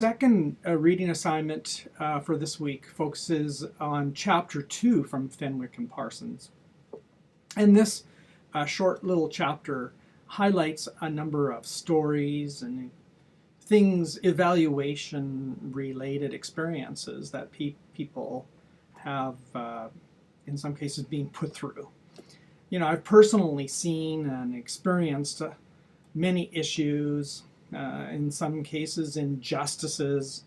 second reading assignment for this week focuses on Chapter 2 from Fenwick and Parsons. And this short little chapter highlights a number of stories and things, evaluation-related experiences that people have, in some cases, being put through. You know, I've personally seen and experienced many issues, in some cases injustices,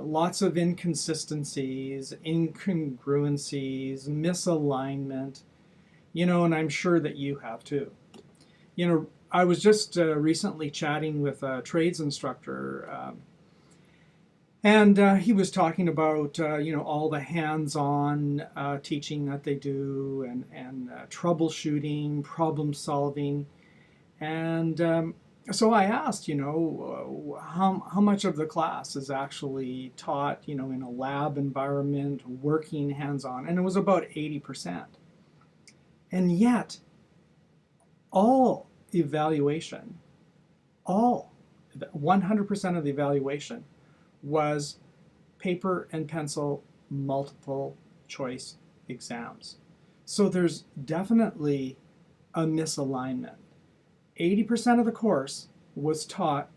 lots of inconsistencies, incongruencies, misalignment, you know, and I'm sure that you have too. You know, I was just recently chatting with a trades instructor, and he was talking about, you know, all the hands-on teaching that they do and troubleshooting, problem solving. And so I asked, you know, how much of the class is actually taught, you know, in a lab environment, working hands-on, and it was about 80%. And yet, all evaluation, all 100% of the evaluation was paper and pencil multiple choice exams. So there's definitely a misalignment. 80% of the course was taught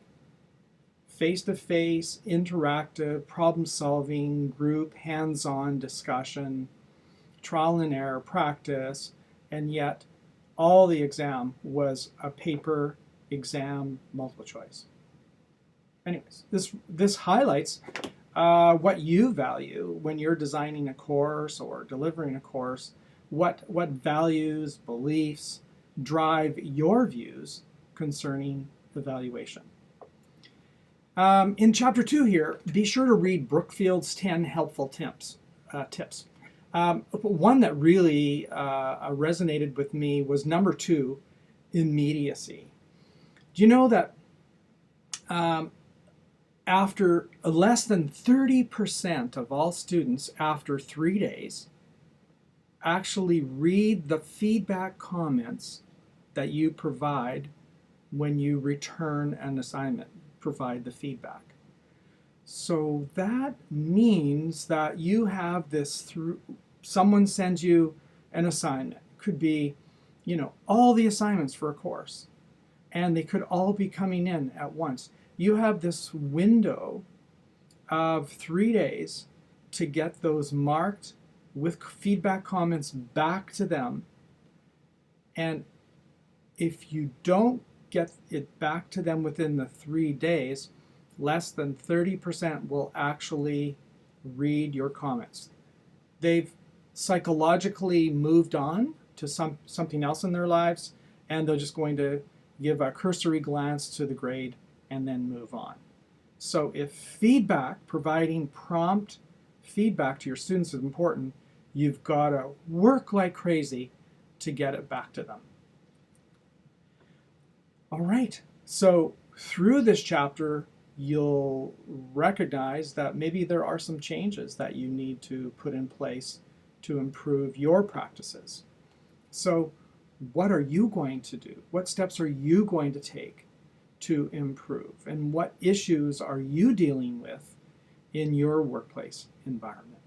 face-to-face, interactive, problem-solving, group, hands-on discussion, trial and error practice, and yet all the exam was a paper exam multiple choice. Anyways, this highlights what you value when you're designing a course or delivering a course, what values, beliefs drive your views concerning evaluation. In Chapter 2 here, be sure to read Brookfield's 10 helpful tips. One that really resonated with me was number 2, immediacy. Do you know that after less than 30% of all students after 3 days actually read the feedback comments that you provide when you return an assignment, provide the feedback. So that means that you have this through, someone sends you an assignment. Could be, you know, all the assignments for a course, and they could all be coming in at once. You have this window of 3 days to get those marked with feedback comments back to them. And if you don't get it back to them within the 3 days, less than 30% will actually read your comments. They've psychologically moved on to something else in their lives, and they're just going to give a cursory glance to the grade and then move on. So if feedback, providing prompt feedback to your students is important, you've got to work like crazy to get it back to them. All right, so through this chapter, you'll recognize that maybe there are some changes that you need to put in place to improve your practices. So what are you going to do? What steps are you going to take to improve? And what issues are you dealing with in your workplace environment?